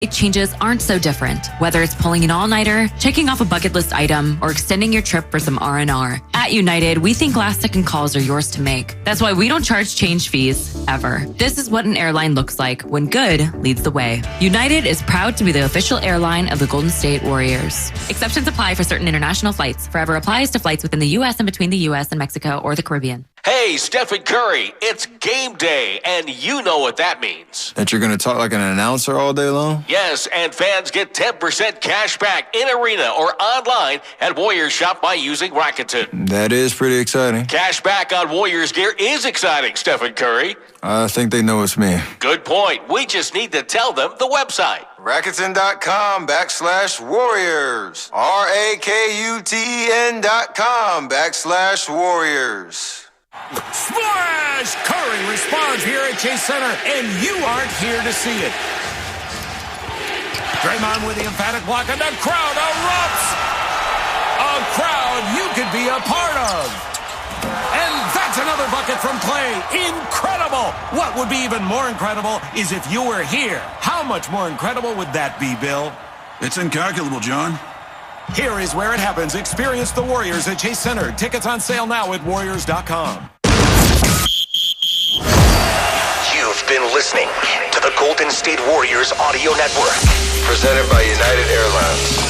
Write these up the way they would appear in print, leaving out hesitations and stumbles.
Changes aren't so different, whether it's pulling an all-nighter, checking off a bucket list item, or extending your trip for some R&R. At United, we think last-second calls are yours to make. That's why we don't charge change fees, ever. This is what an airline looks like when good leads the way. United is proud to be the official airline of the Golden State Warriors. Exceptions apply for certain international flights. Forever applies to flights within the U.S. and between the U.S. and Mexico or the Caribbean. Hey, Stephen Curry, it's game day, and you know what that means. That you're going to talk like an announcer all day long? Yes, and fans get 10% cash back in arena or online at Warriors Shop by using Rakuten. That is pretty exciting. Cash back on Warriors gear is exciting, Stephen Curry. I think they know it's me. Good point. We just need to tell them the website. Rakuten.com/Warriors. RAKUTEN.com/Warriors. Splash! Curry responds here at Chase Center, and you aren't here to see it. Draymond with the emphatic block, and the crowd erupts. A crowd you could be a part of. And that's another bucket from Clay. Incredible! What would be even more incredible is if you were here. How much more incredible would that be, Bill? It's incalculable, John. Here is where it happens. Experience the Warriors at Chase Center. Tickets on sale now at Warriors.com. You've been listening to the Golden State Warriors Audio Network. Presented by United Airlines.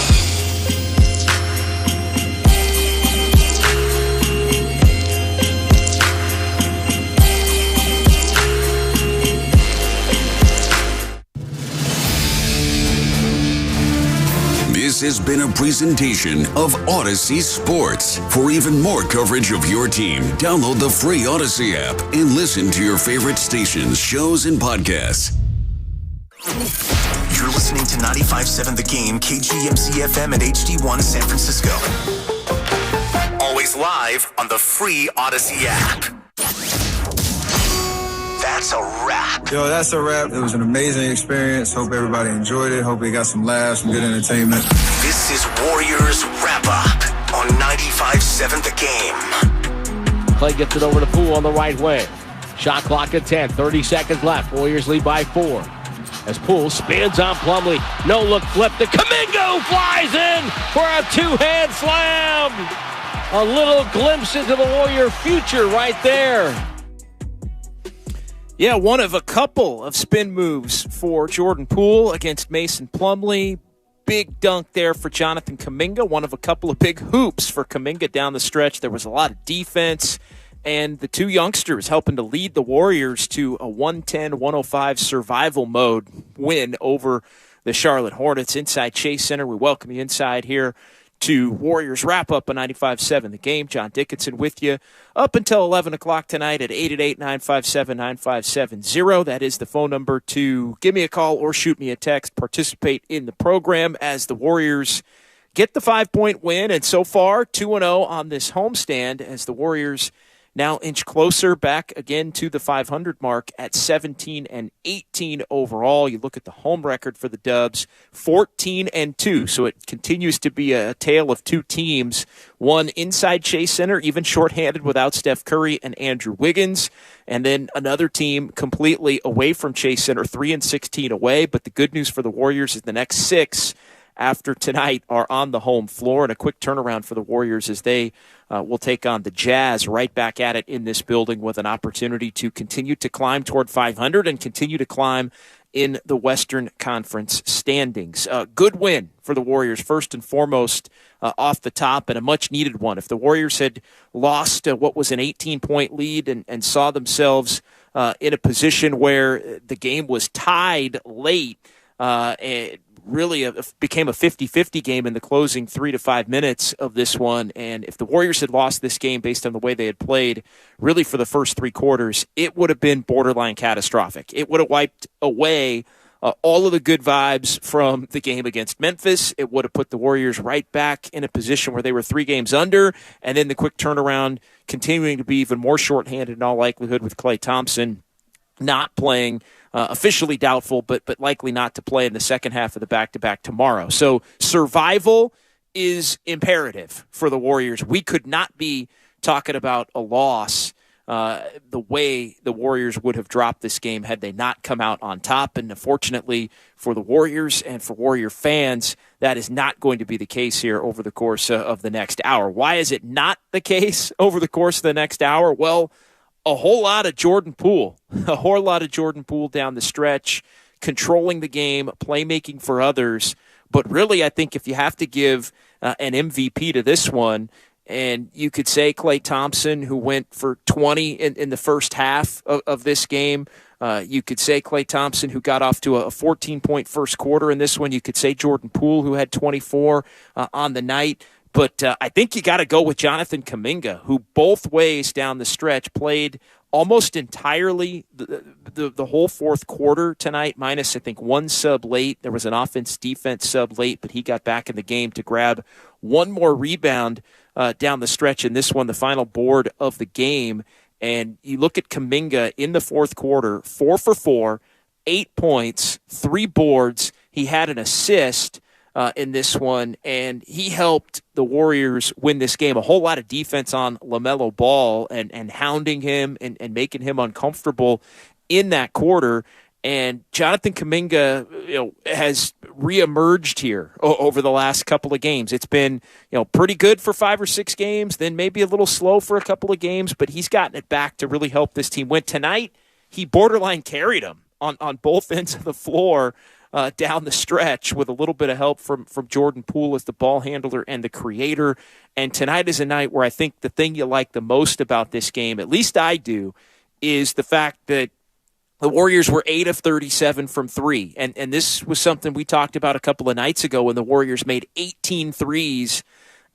This has been a presentation of Odyssey Sports. For even more coverage of your team, download the free Odyssey app and listen to your favorite stations, shows, and podcasts. You're listening to 95.7 The Game, KGMC FM and HD1 San Francisco. Always live on the free Odyssey app. That's a wrap. Yo, that's a wrap. It was an amazing experience. Hope everybody enjoyed it. Hope we got some laughs, some good entertainment. This is Warriors Wrap Up on 95.7 The Game. Clay gets it over to Poole on the right wing. Shot clock at 10, 30 seconds left. Warriors lead by 4. As Poole spins on Plumlee. No look flip to Kuminga, flies in for a two-hand slam. A little glimpse into the Warrior future right there. Yeah, one of a couple of spin moves for Jordan Poole against Mason Plumlee. Big dunk there for Jonathan Kuminga. One of a couple of big hoops for Kuminga down the stretch. There was a lot of defense, and the two youngsters helping to lead the Warriors to a 110-105 survival mode win over the Charlotte Hornets inside Chase Center. We welcome you inside here to Warriors Wrap-Up on 95.7 The Game. John Dickinson with you up until 11 o'clock tonight at 888-957-9570. That is the phone number to give me a call or shoot me a text. Participate in the program as the Warriors get the 5-point win. And so far, 2-0 on this homestand as the Warriors now inch closer back again to the 500 mark at 17-18 overall. You look at the home record for the Dubs, 14-2. So it continues to be a tale of two teams, one inside Chase Center, even shorthanded without Steph Curry and Andrew Wiggins, and then another team completely away from Chase Center, 3-16 away. But the good news for the Warriors is the next 6 after tonight are on the home floor, and a quick turnaround for the Warriors as they will take on the Jazz right back at it in this building with an opportunity to continue to climb toward 500 and continue to climb in the Western Conference standings. Good win for the Warriors, first and foremost, off the top, and a much-needed one. If the Warriors had lost what was an 18-point lead and saw themselves in a position where the game was tied late, it really became a 50-50 game in the closing 3 to 5 minutes of this one. And if the Warriors had lost this game based on the way they had played, really for the first 3 quarters, it would have been borderline catastrophic. It would have wiped away all of the good vibes from the game against Memphis. It would have put the Warriors right back in a position where they were 3 games under, and then the quick turnaround continuing to be even more shorthanded in all likelihood with Klay Thompson not playing, officially doubtful, but likely not to play in the second half of the back-to-back tomorrow. So survival is imperative for the Warriors. We could not be talking about a loss the way the Warriors would have dropped this game had they not come out on top. And unfortunately for the Warriors and for Warrior fans, that is not going to be the case here over the course of the next hour. Why is it not the case over the course of the next hour? Well, a whole lot of Jordan Poole. A whole lot of Jordan Poole down the stretch, controlling the game, playmaking for others. But really, I think if you have to give an MVP to this one, and you could say Klay Thompson, who went for 20 in the first half of this game. You could say Klay Thompson, who got off to a 14-point first quarter in this one. You could say Jordan Poole, who had 24 on the night. But I think you got to go with Jonathan Kuminga, who both ways down the stretch played almost entirely the whole fourth quarter tonight, minus, I think, one sub late. There was an offense-defense sub late, but he got back in the game to grab one more rebound down the stretch in this one, the final board of the game. And you look at Kuminga in the fourth quarter, 4 for 4, 8 points, 3 boards. He had an assist in this one, and he helped the Warriors win this game. A whole lot of defense on LaMelo Ball and hounding him and making him uncomfortable in that quarter. And Jonathan Kuminga, has reemerged here over the last couple of games. It's been, pretty good for 5 or 6 games, then maybe a little slow for a couple of games, but he's gotten it back to really help this team win. Tonight, he borderline carried them on both ends of the floor down the stretch with a little bit of help from Jordan Poole as the ball handler and the creator. And tonight is a night where I think the thing you like the most about this game, at least I do, is the fact that the Warriors were 8 of 37 from 3. And this was something we talked about a couple of nights ago when the Warriors made 18 threes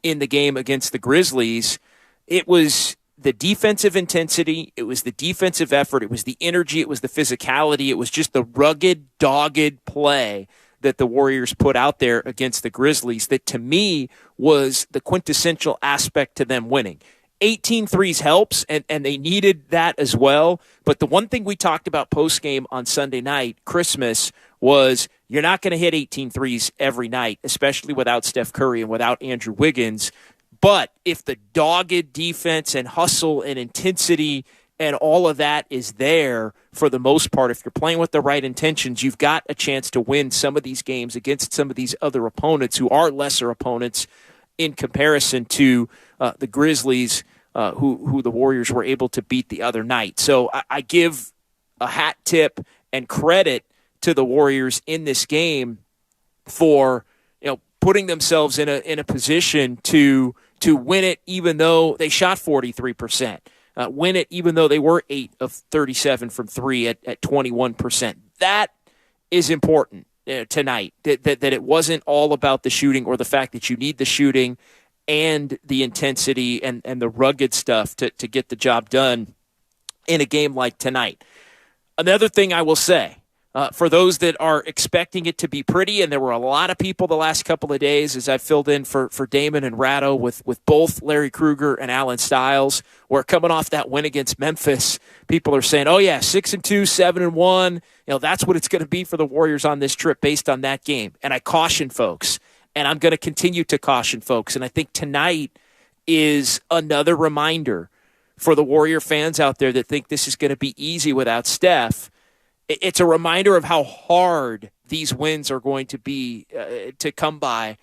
in the game against the Grizzlies. It was the defensive intensity, it was the defensive effort, it was the energy, it was the physicality, it was just the rugged, dogged play that the Warriors put out there against the Grizzlies that, to me, was the quintessential aspect to them winning. 18 threes helps, and they needed that as well. But the one thing we talked about post-game on Sunday night, Christmas, was you're not going to hit 18 threes every night, especially without Steph Curry and without Andrew Wiggins. But if the dogged defense and hustle and intensity and all of that is there for the most part, if you're playing with the right intentions, you've got a chance to win some of these games against some of these other opponents who are lesser opponents in comparison to the Grizzlies, who the Warriors were able to beat the other night. So I give a hat tip and credit to the Warriors in this game for putting themselves in a position to win it, even though they shot 43%. Win it, even though they were 8 of 37 from 3 at 21%. That is important tonight. That it wasn't all about the shooting or the fact that you need the shooting and the intensity and the rugged stuff to get the job done in a game like tonight. Another thing I will say, for those that are expecting it to be pretty, and there were a lot of people the last couple of days as I filled in for Damon and Ratto with both Larry Krueger and Alan Stiles, where coming off that win against Memphis, people are saying, oh yeah, 6-2, 7-1, that's what it's going to be for the Warriors on this trip based on that game. And I caution folks, and I'm going to continue to caution folks, and I think tonight is another reminder for the Warrior fans out there that think this is going to be easy without Steph. It's a reminder of how hard these wins are going to be to come by,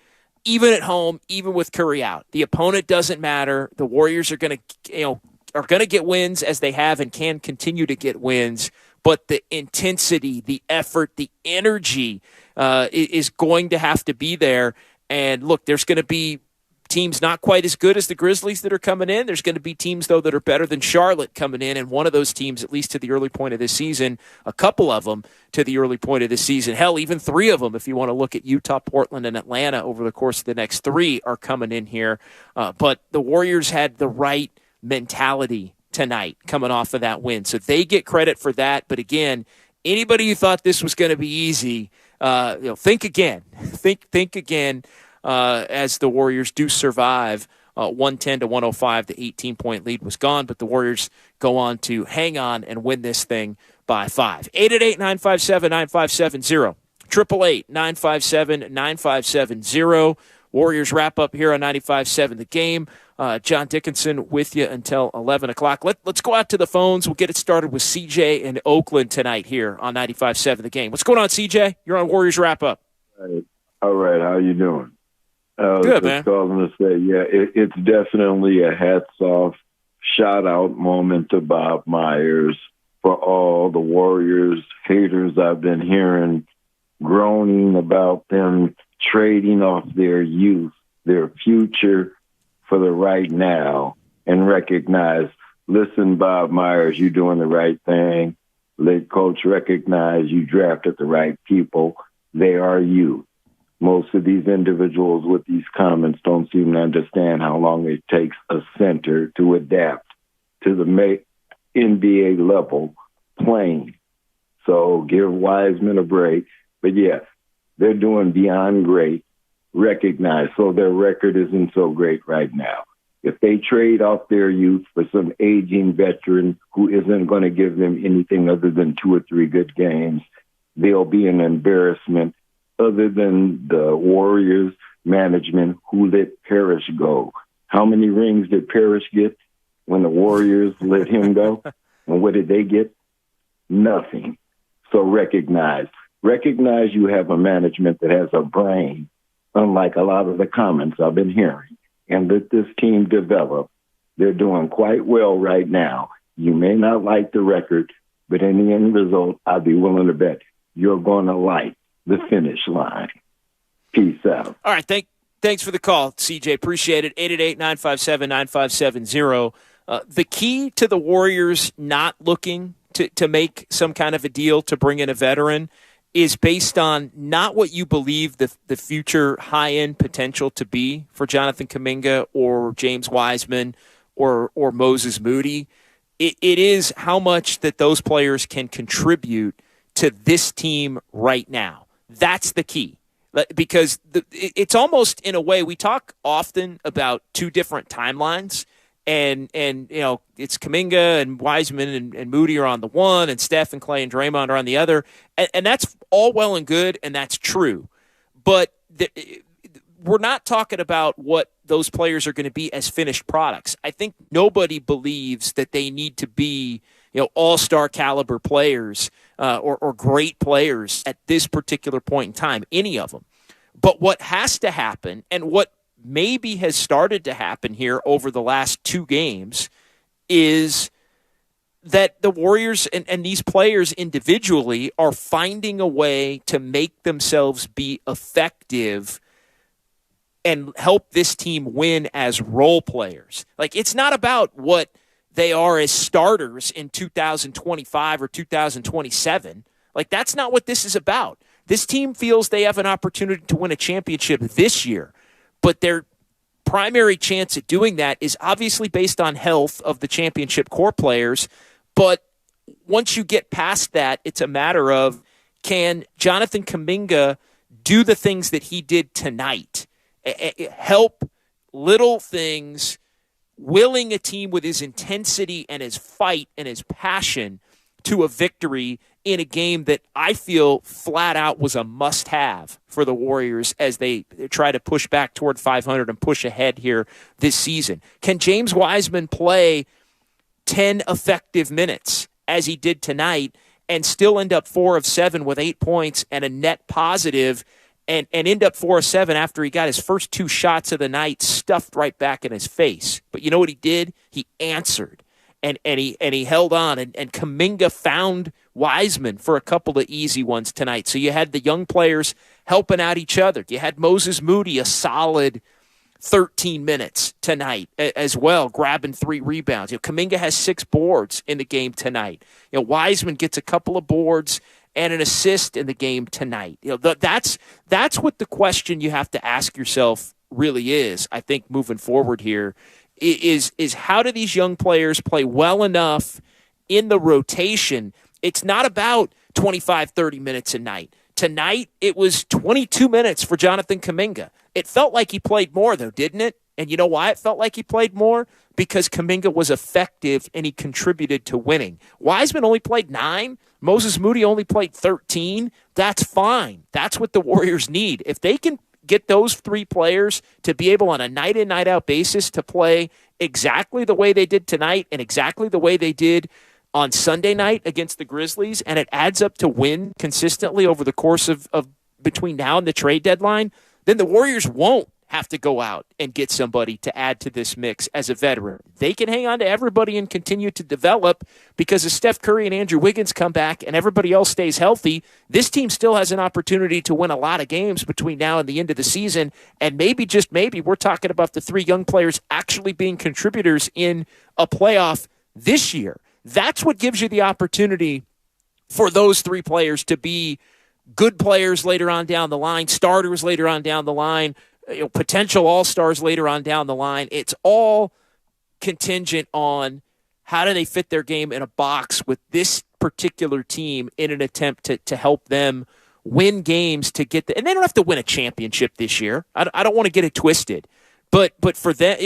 even at home, even with Curry out. The opponent doesn't matter. The Warriors are going to get wins as they have and can continue to get wins. But the intensity, the effort, the energy is going to have to be there. And look, there's going to be teams not quite as good as the Grizzlies that are coming in. There's going to be teams, though, that are better than Charlotte coming in, and one of those teams, at least to the early point of this season, a couple of them to the early point of this season, hell, even 3 of them, if you want to look at Utah, Portland, and Atlanta over the course of the next 3 are coming in here. But the Warriors had the right mentality tonight coming off of that win, so they get credit for that. But again, anybody who thought this was going to be easy, think again. Think again. As the Warriors do survive 110-105, the 18-point lead was gone, but the Warriors go on to hang on and win this thing by 5. 888-957-9570, 888-957-9570. Warriors wrap up here on 95.7 The Game. John Dickinson with you until 11 o'clock. Let's go out to the phones. We'll get it started with CJ in Oakland tonight here on 95.7 The Game. What's going on, CJ? You're on Warriors Wrap-Up. All right. How you doing? Good, man. I was going to say, yeah, it's definitely a hats-off, shout-out moment to Bob Myers for all the Warriors haters I've been hearing groaning about them trading off their youth, their future for the right now, and recognize, listen, Bob Myers, you're doing the right thing. Let coach recognize you drafted the right people. They are you. Most of these individuals with these comments don't seem to understand how long it takes a center to adapt to the NBA level playing. So give Wiseman a break. But yes, they're doing beyond great. Recognize. So their record isn't so great right now. If they trade off their youth for some aging veteran who isn't going to give them anything other than 2 or 3 good games, they'll be an embarrassment other than the Warriors management who let Parrish go. How many rings did Parrish get when the Warriors let him go? And what did they get? Nothing. So recognize you have a management that has a brain, unlike a lot of the comments I've been hearing, and let this team develop. They're doing quite well right now. You may not like the record, but in the end result, I'd be willing to bet you're going to like the finish line. Peace out. All right. Thanks for the call, CJ. Appreciate it. 888-957-9570. The key to the Warriors not looking to make some kind of a deal to bring in a veteran is based on not what you believe the future high-end potential to be for Jonathan Kuminga or James Wiseman or Moses Moody. It is how much that those players can contribute to this team right now. That's the key. Because it's almost, in a way, we talk often about 2 different timelines. And it's Kuminga and Wiseman and Moody are on the one, and Steph and Clay and Draymond are on the other. And that's all well and good, and that's true. But we're not talking about what those players are going to be as finished products. I think nobody believes that they need to be all-star caliber players or great players at this particular point in time, any of them. But what has to happen, and what maybe has started to happen here over the last 2 games, is that the Warriors and these players individually are finding a way to make themselves be effective and help this team win as role players. Like, it's not about what they are as starters in 2025 or 2027. Like, that's not what this is about. This team feels they have an opportunity to win a championship this year, but their primary chance at doing that is obviously based on health of the championship core players. But once you get past that, it's a matter of, can Jonathan Kuminga do the things that he did tonight? Help little things, willing a team with his intensity and his fight and his passion to a victory in a game that I feel flat out was a must-have for the Warriors as they try to push back toward 500 and push ahead here this season. Can James Wiseman play 10 effective minutes as he did tonight and still end up 4 of 7 with 8 points and a net positive, and end up 4 of 7 after he got his first 2 shots of the night stuffed right back in his face? But you know what he did? He answered. And he held on, and Kuminga found Wiseman for a couple of easy ones tonight. So you had the young players helping out each other. You had Moses Moody, a solid 13 minutes tonight as well, grabbing 3 rebounds. Kuminga has 6 boards in the game tonight. Wiseman gets a couple of boards and an assist in the game tonight. That's what the question you have to ask yourself really is, I think, moving forward here. Is how do these young players play well enough in the rotation? It's not about 25, 30 minutes a night. Tonight, it was 22 minutes for Jonathan Kuminga. It felt like he played more, though, didn't it? And you know why it felt like he played more? Because Kuminga was effective and he contributed to winning. Wiseman only played 9. Moses Moody only played 13. That's fine. That's what the Warriors need. If they can get those three players to be able on a night in, night out basis to play exactly the way they did tonight and exactly the way they did on Sunday night against the Grizzlies, and it adds up to win consistently over the course of between now and the trade deadline, then the Warriors won't have to go out and get somebody to add to this mix as a veteran. They can hang on to everybody and continue to develop because as Steph Curry and Andrew Wiggins come back and everybody else stays healthy, this team still has an opportunity to win a lot of games between now and the end of the season. And maybe, just maybe, we're talking about the three young players actually being contributors in a playoff this year. That's what gives you the opportunity for those three players to be good players later on down the line, starters later on down the line, potential all-stars later on down the line. It's all contingent on how do they fit their game in a box with this particular team in an attempt to help them win games to get and they don't have to win a championship this year. I don't want to get it twisted. But for that,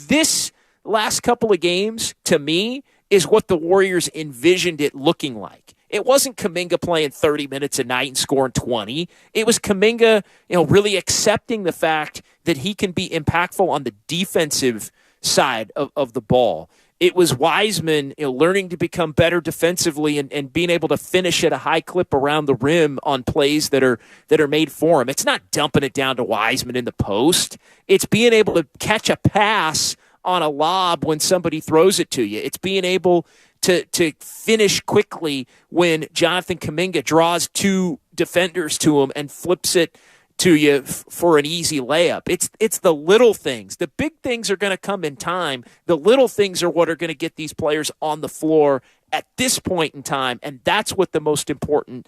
this last couple of games, to me, is what the Warriors envisioned it looking like. It wasn't Kuminga playing 30 minutes a night and scoring 20. It was Kuminga, really accepting the fact that he can be impactful on the defensive side of the ball. It was Wiseman, learning to become better defensively and being able to finish at a high clip around the rim on plays that are made for him. It's not dumping it down to Wiseman in the post. It's being able to catch a pass on a lob when somebody throws it to you. It's being able to finish quickly when Jonathan Kuminga draws two defenders to him and flips it to you for an easy layup. It's the little things. The big things are going to come in time. The little things are what are going to get these players on the floor at this point in time, and that's what the most important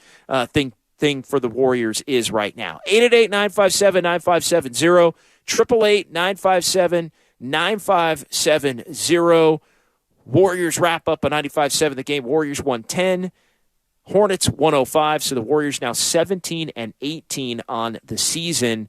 thing for the Warriors is right now. 888-957-9570, 888-957-9570. Warriors wrap up a 95-7 the game. Warriors 110, Hornets 105. So the Warriors now 17-18 on the season.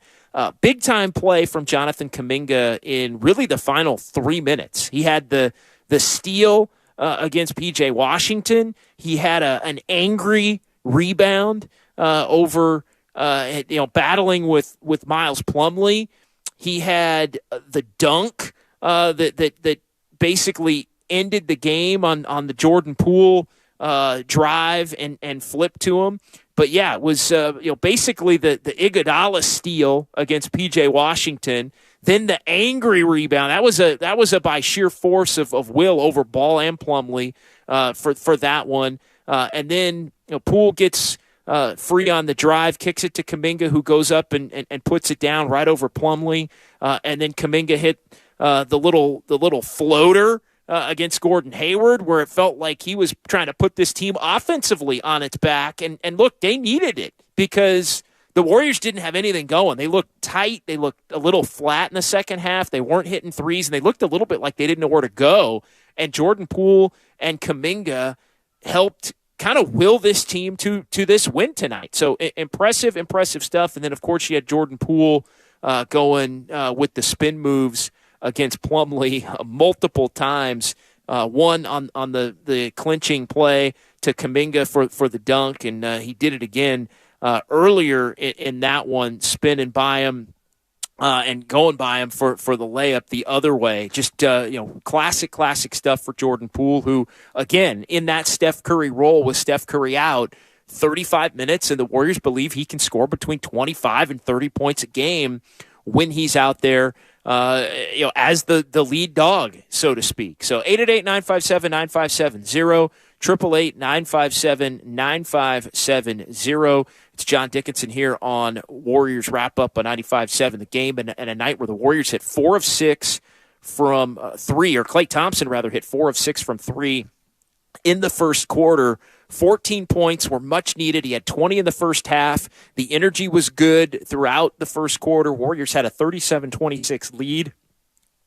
Big time play from Jonathan Kuminga in really the final 3 minutes. He had the steal against PJ Washington. He had an angry rebound over battling with Miles Plumlee. He had the dunk that basically ended the game on the Jordan Poole drive and flip to him. But yeah, it was basically the Iguodala steal against PJ Washington. Then the angry rebound. That was a by sheer force of will over Ball and Plumlee for that one. And then Poole gets free on the drive, kicks it to Kuminga, who goes up and puts it down right over Plumlee. And then Kuminga hit the little floater against Gordon Hayward, where it felt like he was trying to put this team offensively on its back. And look, they needed it because the Warriors didn't have anything going. They looked tight. They looked a little flat in the second half. They weren't hitting threes, and they looked a little bit like they didn't know where to go. And Jordan Poole and Kuminga helped kind of will this team to this win tonight. So impressive stuff. And then, of course, you had Jordan Poole going with the spin moves against Plumlee multiple times. One on the clinching play to Kuminga for the dunk, and he did it again earlier in that one, spinning by him and going by him for the layup the other way. Just classic stuff for Jordan Poole, who, again, in that Steph Curry role with Steph Curry out, 35 minutes, and the Warriors believe he can score between 25 and 30 points a game when he's out there, as the lead dog, so to speak. So 888-957-9570, 888-957-9570. It's John Dickinson here on Warriors Wrap-Up on 95.7 The Game, and a night where the Warriors hit 4 of 6 from 3, or Klay Thompson, rather, hit 4 of 6 from 3 in the first quarter. 14 points were much needed. He had 20 in the first half. The energy was good throughout the first quarter. Warriors had a 37-26 lead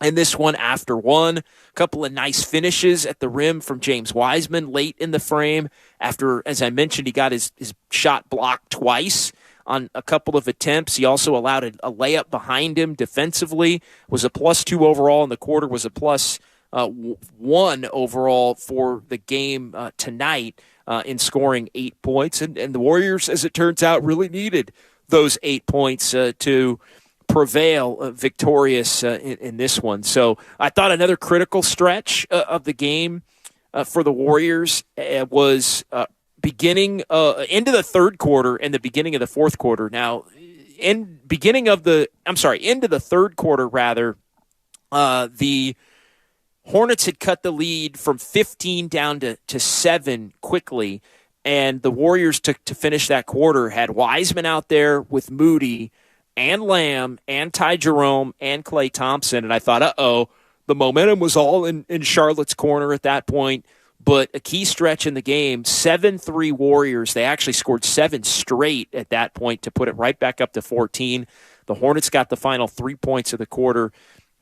in this one after one. A couple of nice finishes at the rim from James Wiseman late in the frame after, as I mentioned, he got his shot blocked twice on a couple of attempts. He also allowed a layup behind him defensively, was a +2 overall in the quarter, was a +1 overall for the game tonight in scoring 8 points. And the Warriors, as it turns out, really needed those 8 points to prevail victorious in this one. So I thought another critical stretch of the game for the Warriors was beginning into the third quarter and the beginning of the fourth quarter. Now, into the third quarter rather, the Hornets had cut the lead from 15 down to 7 quickly, and the Warriors to finish that quarter had Wiseman out there with Moody and Lamb and Ty Jerome and Klay Thompson, and I thought, the momentum was all in Charlotte's corner at that point. But a key stretch in the game, 7-3 Warriors. They actually scored 7 straight at that point to put it right back up to 14. The Hornets got the final 3 points of the quarter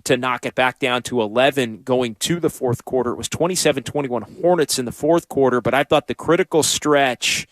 to knock it back down to 11 going to the fourth quarter. It was 27-21 Hornets in the fourth quarter, but I thought the critical stretch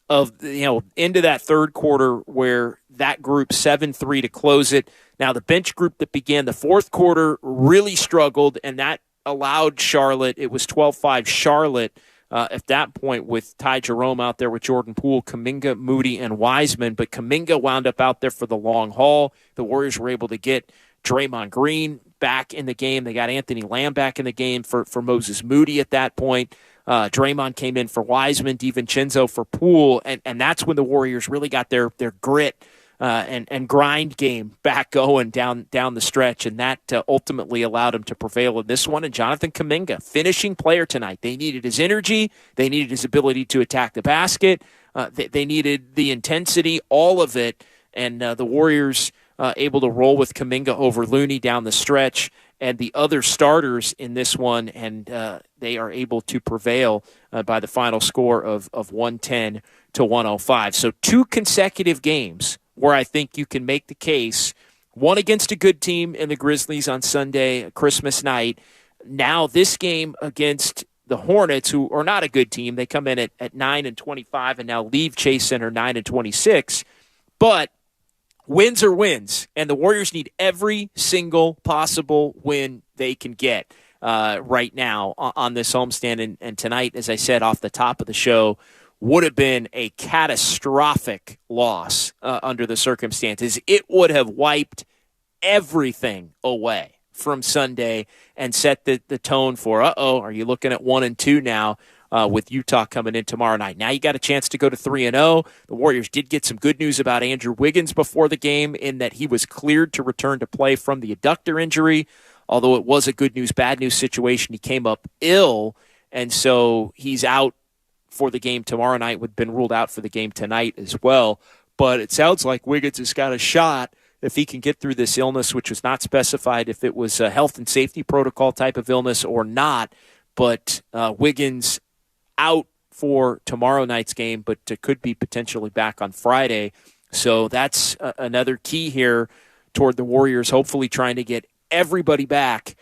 of, into that third quarter where that group 7-3 to close it. Now, the bench group that began the fourth quarter really struggled, and that allowed Charlotte. It was 12-5 Charlotte at that point with Ty Jerome out there with Jordan Poole, Kuminga, Moody, and Wiseman. But Kuminga wound up out there for the long haul. The Warriors were able to get Draymond Green back in the game. They got Anthony Lamb back in the game for Moses Moody at that point. Draymond came in for Wiseman, DiVincenzo for Poole, and that's when the Warriors really got their grit and grind game back going down the stretch, and that ultimately allowed him to prevail in this one. And Jonathan Kuminga, finishing player tonight. They needed his energy. They needed his ability to attack the basket. They needed the intensity, all of it, and the Warriors able to roll with Kuminga over Looney down the stretch and the other starters in this one, and they are able to prevail by the final score of 110-105. So 2 consecutive games where I think you can make the case, one against a good team in the Grizzlies on Sunday, Christmas night. Now this game against the Hornets, who are not a good team. They come in at 9-25 and now leave Chase Center 9-26. But wins are wins, and the Warriors need every single possible win they can get right now on this homestand. And tonight, as I said off the top of the show, would have been a catastrophic loss under the circumstances. It would have wiped everything away from Sunday and set the tone for, are you looking at 1-2 now with Utah coming in tomorrow night? Now you got a chance to go to 3-0. The Warriors did get some good news about Andrew Wiggins before the game in that he was cleared to return to play from the adductor injury, although it was a good news, bad news situation. He came up ill, and so he's out for the game tomorrow night, would have been ruled out for the game tonight as well. But it sounds like Wiggins has got a shot if he can get through this illness, which was not specified if it was a health and safety protocol type of illness or not. But Wiggins out for tomorrow night's game, but could be potentially back on Friday. So that's another key here toward the Warriors, hopefully trying to get everybody back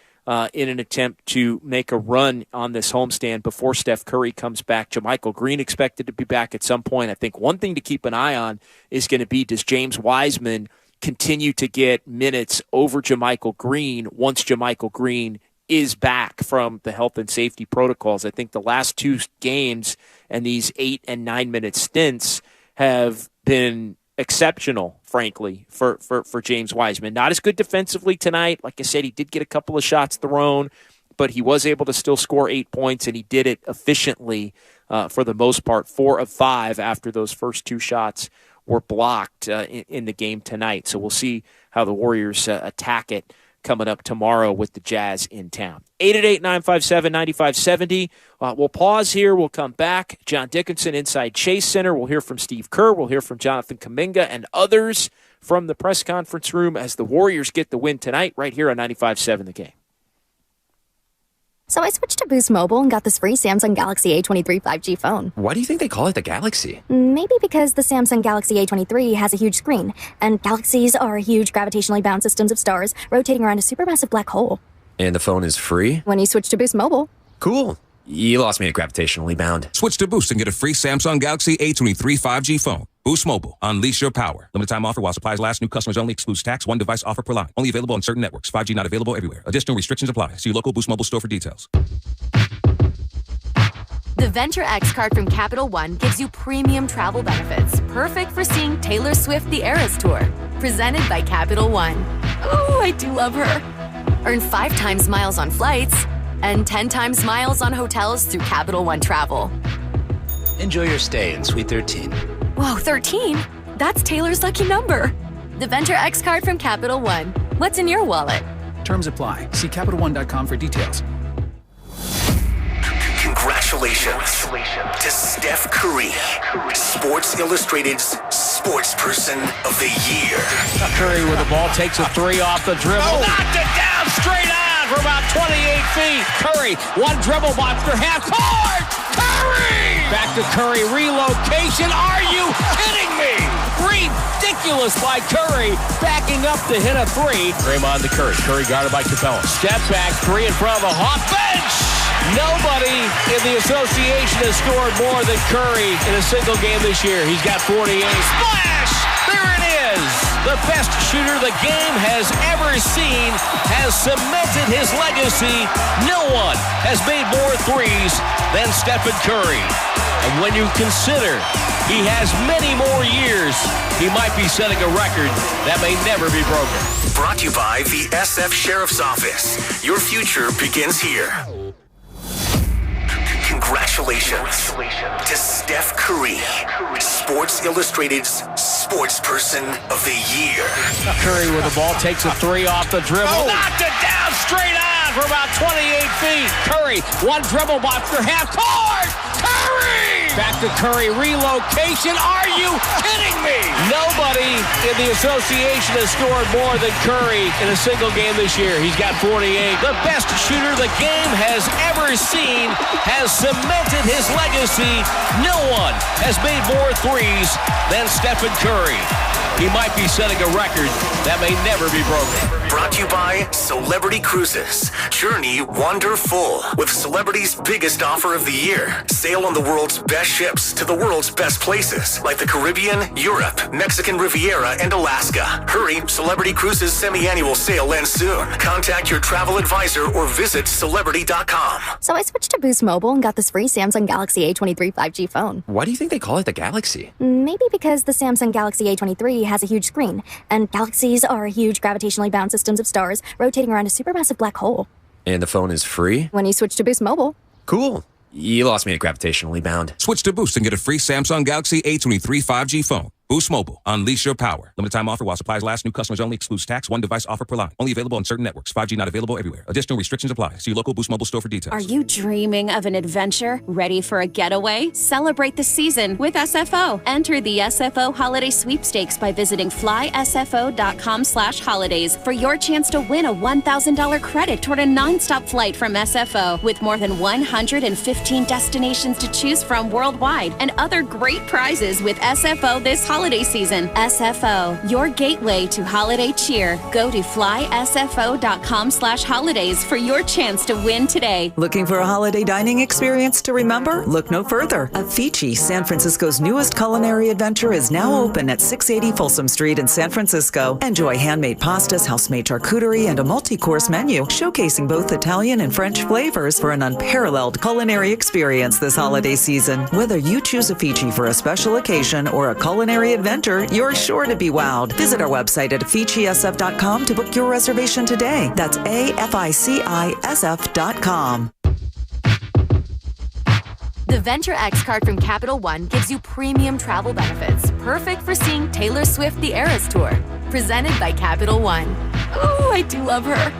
in an attempt to make a run on this homestand before Steph Curry comes back. JaMychal Green expected to be back at some point. I think one thing to keep an eye on is going to be, does James Wiseman continue to get minutes over JaMychal Green once JaMychal Green is back from the health and safety protocols? I think the last 2 games and these 8 and 9 minute stints have been exceptional, frankly, for James Wiseman. Not as good defensively tonight. Like I said, he did get a couple of shots thrown, but he was able to still score 8 points, and he did it efficiently for the most part, 4 of 5 after those first 2 shots were blocked in the game tonight. So we'll see how the Warriors attack it coming up tomorrow with the Jazz in town. 888-957-9570. We'll pause here. We'll come back. John Dickinson inside Chase Center. We'll hear from Steve Kerr. We'll hear from Jonathan Kuminga and others from the press conference room as the Warriors get the win tonight right here on 95.7 The Game. So I switched to Boost Mobile and got this free Samsung Galaxy A23 5G phone. Why do you think they call it the Galaxy? Maybe because the Samsung Galaxy A23 has a huge screen, and galaxies are huge gravitationally bound systems of stars rotating around a supermassive black hole. And the phone is free? When you switch to Boost Mobile. Cool. You lost me at gravitationally bound. Switch to Boost and get a free Samsung Galaxy A23 5G phone. Boost Mobile. Unleash your power. Limited time offer while supplies last. New customers only. Excludes tax. 1 device offer per line. Only available on certain networks. 5G not available everywhere. Additional restrictions apply. See your local Boost Mobile store for details. The The Venture X card from Capital One gives you premium travel benefits, perfect for seeing Taylor Swift The Eras Tour. Presented by Capital One. Oh, I do love her. Earn 5 times miles on flights and 10 times miles on hotels through Capital One Travel. Enjoy your stay in Suite 13. Whoa, 13? That's Taylor's lucky number. The Venture X card from Capital One. What's in your wallet? Terms apply. See CapitalOne.com for details. Congratulations to Steph Curry, Sports Illustrated's Sportsperson of the Year. Curry with the ball, takes a 3 off the dribble. Knocked it down straight on for about 28 feet. Curry, one dribble monster, half court. Curry! Back to Curry, relocation. Are you kidding me? Ridiculous by Curry, backing up to hit a 3. Draymond to Curry. Curry guarded by Capella. Step back, 3 in front of the Hawk bench. Nobody in the association has scored more than Curry in a single game this year. He's got 48. Splash! There it is! The best shooter the game has ever seen has cemented his legacy. No one has made more threes than Stephen Curry. And when you consider he has many more years, he might be setting a record that may never be broken. Brought to you by the SF Sheriff's Office. Your future begins here. Congratulations to Steph Curry, Sports Illustrated's Sportsperson of the Year. Curry with the ball, takes a 3 off the dribble. Knocked it down straight on for about 28 feet. Curry, one dribble monster, half court. Curry! Back to Curry, relocation. Are you kidding me? Nobody in the association has scored more than Curry in a single game this year. He's got 48. The best shooter the game has ever seen has cemented his legacy. No one has made more threes than Stephen Curry. He might be setting a record that may never be broken. Brought to you by Celebrity Cruises. Journey wonderful with Celebrity's biggest offer of the year. Sail on the world's best ships to the world's best places like the Caribbean, Europe, Mexican Riviera, and Alaska. Hurry, Celebrity Cruises semi-annual sale ends soon. Contact your travel advisor or visit Celebrity.com. So I switched to Boost Mobile and got this free Samsung Galaxy A23 5G phone. Why do you think they call it the Galaxy? Maybe because the Samsung Galaxy A23 has a huge screen, and galaxies are huge gravitationally bound systems of stars rotating around a supermassive black hole. And the phone is free? When you switch to Boost Mobile. Cool. You lost me at gravitationally bound. Switch to Boost and get a free Samsung Galaxy A23 5G phone. Boost Mobile. Unleash your power. Limited time offer while supplies last. New customers only. Excludes tax. One device offer per line. Only available on certain networks. 5G not available everywhere. Additional restrictions apply. See your local Boost Mobile store for details. Are you dreaming of an adventure? Ready for a getaway? Celebrate the season with SFO. Enter the SFO Holiday Sweepstakes by visiting flysfo.com/holidays for your chance to win a $1,000 credit toward a nonstop flight from SFO with more than 115 destinations to choose from worldwide and other great prizes with SFO this holiday season. SFO, your gateway to holiday cheer. Go to flysfo.com/holidays for your chance to win today. Looking for a holiday dining experience to remember? Look no further. Afici, San Francisco's newest culinary adventure, is now open at 680 Folsom Street in San Francisco. Enjoy handmade pastas, house-made charcuterie, and a multi-course menu showcasing both Italian and French flavors for an unparalleled culinary experience this holiday season. Whether you choose Afici for a special occasion or a culinary adventure, you're sure to be wowed. Visit our website at aficisf.com to book your reservation today. That's AFICISF.com. The Venture X card from Capital One gives you premium travel benefits, perfect for seeing Taylor Swift The Eras Tour. Presented by Capital One. Oh, I do love her.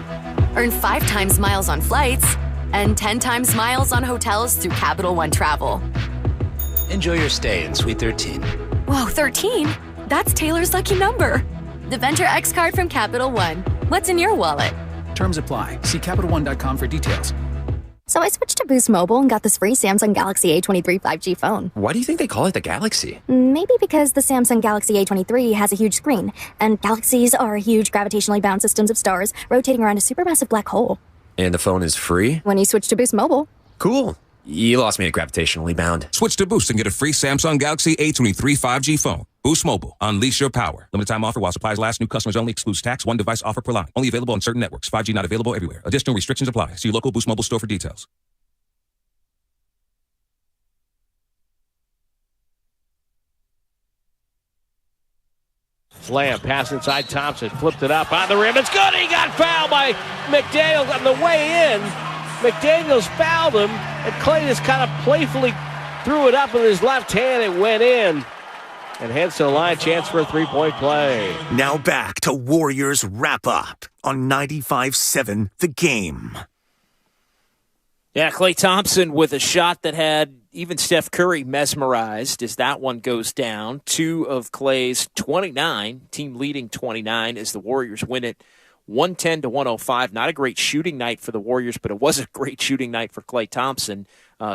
Earn 5 times miles on flights and 10 times miles on hotels through Capital One Travel. Enjoy your stay in Suite 13. Whoa, 13? That's Taylor's lucky number. The Venture X card from Capital One. What's in your wallet? Terms apply. See CapitalOne.com for details. So I switched to Boost Mobile and got this free Samsung Galaxy A23 5G phone. Why do you think they call it the Galaxy? Maybe because the Samsung Galaxy A23 has a huge screen, and galaxies are huge gravitationally bound systems of stars rotating around a supermassive black hole. And the phone is free? When you switch to Boost Mobile. Cool. You lost me at gravitationally bound. Switch to Boost and get a free Samsung Galaxy A23 5G phone. Boost Mobile. Unleash your power. Limited time offer while supplies last. New customers only. Excludes tax. One device offer per line. Only available on certain networks. 5G not available everywhere. Additional restrictions apply. See your local Boost Mobile store for details. Lamb pass inside Thompson, flipped it up on the rim. It's good. He got fouled by McDaniels on the way in. McDaniels fouled him, and Clay just kind of playfully threw it up with his left hand. It went in, and heads to the line. Chance for a three-point play. Now back to Warriors Wrap Up on 95.7 The Game. Yeah, Klay Thompson with a shot that had even Steph Curry mesmerized as that one goes down. 2 of Klay's 29, team leading 29, as the Warriors win it 110-105. Not a great shooting night for the Warriors, but it was a great shooting night for Klay Thompson.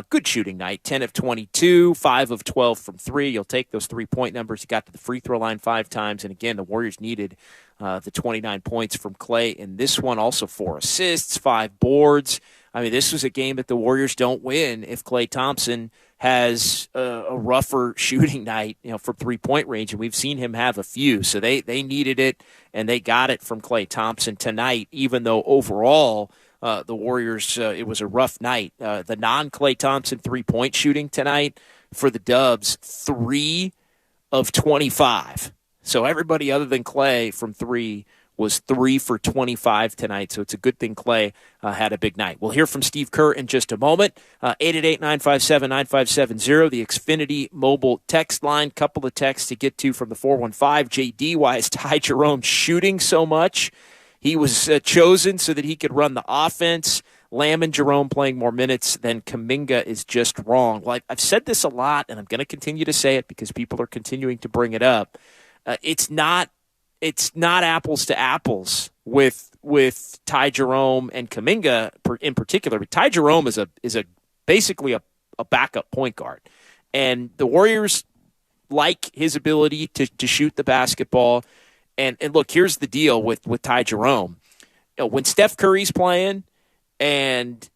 Good shooting night, 10 of 22, 5 of 12 from 3. You'll take those 3-point numbers. He got to the free throw line 5 times, and again, the Warriors needed the 29 points from Klay in this one. Also 4 assists, 5 boards. I mean, this was a game that the Warriors don't win if Klay Thompson has a rougher shooting night, from 3-point range, and we've seen him have a few. So they needed it, and they got it from Klay Thompson tonight, even though overall the Warriors, it was a rough night. The non-Klay Thompson 3-point shooting tonight for the Dubs, 3 of 25. So everybody other than Klay from 3 was 3 for 25 tonight, so it's a good thing Klay had a big night. We'll hear from Steve Kerr in just a moment. 888-957-9570, the Xfinity mobile text line. Couple of texts to get to from the 415. JD, why is Ty Jerome shooting so much? He was chosen so that he could run the offense. Lamb and Jerome playing more minutes than Kuminga is just wrong. Well, I've said this a lot, and I'm going to continue to say it because people are continuing to bring it up. It's not apples to apples with Ty Jerome and Kuminga in particular. But Ty Jerome is basically a backup point guard, and the Warriors like his ability to shoot the basketball. And look, here's the deal with Ty Jerome. When Steph Curry's playing and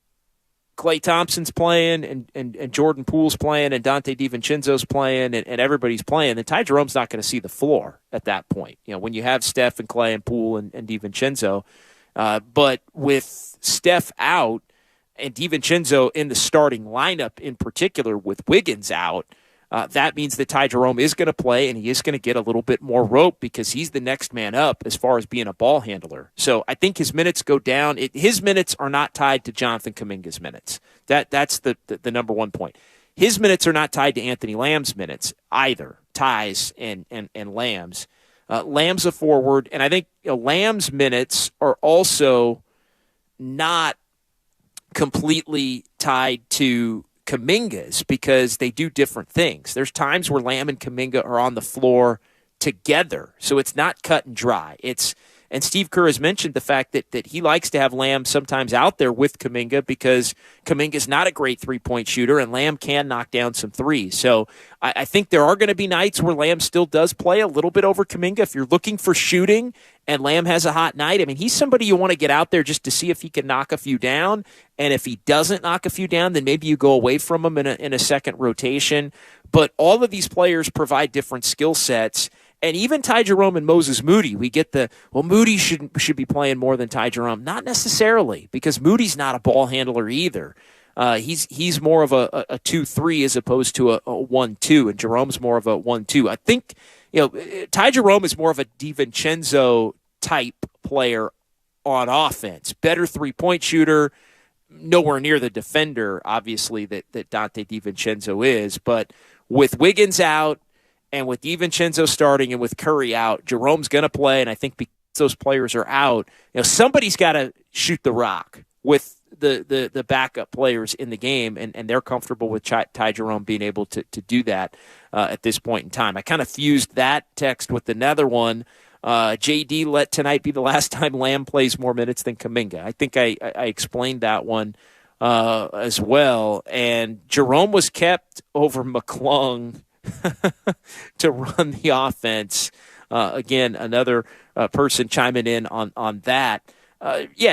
Klay Thompson's playing and Jordan Poole's playing and Dante DiVincenzo's playing and everybody's playing, then Ty Jerome's not going to see the floor at that point. When you have Steph and Klay and Poole and DiVincenzo. But with Steph out and DiVincenzo in the starting lineup in particular with Wiggins out, that means that Ty Jerome is going to play, and he is going to get a little bit more rope because he's the next man up as far as being a ball handler. So I think his minutes go down. His minutes are not tied to Jonathan Kuminga's minutes. That's the number one point. His minutes are not tied to Anthony Lamb's minutes either, Ty's and Lamb's. Lamb's a forward, and I think Lamb's minutes are also not completely tied to Kuminga's because they do different things. There's times where Lamb and Kuminga are on the floor together, so it's not cut and dry. And Steve Kerr has mentioned the fact that he likes to have Lamb sometimes out there with Kuminga because Kuminga's not a great three-point shooter, and Lamb can knock down some threes. So I think there are going to be nights where Lamb still does play a little bit over Kuminga. If you're looking for shooting and Lamb has a hot night, I mean, he's somebody you want to get out there just to see if he can knock a few down. And if he doesn't knock a few down, then maybe you go away from him in a second rotation. But all of these players provide different skill sets. And even Ty Jerome and Moses Moody, we get Moody should be playing more than Ty Jerome. Not necessarily, because Moody's not a ball handler either. He's more of a 2-3 as opposed to a 1-2, and Jerome's more of a 1-2. I think Ty Jerome is more of a DiVincenzo type player on offense. Better three-point shooter, nowhere near the defender, obviously, that Dante DiVincenzo is. But with Wiggins out, and with DiVincenzo starting and with Curry out, Jerome's going to play, and I think because those players are out, somebody's got to shoot the rock with the backup players in the game, and they're comfortable with Ty Jerome being able to do that at this point in time. I kind of fused that text with another one. JD, let tonight be the last time Lamb plays more minutes than Kuminga. I think I explained that one as well. And Jerome was kept over McClung to run the offense. Again, another person chiming in on that.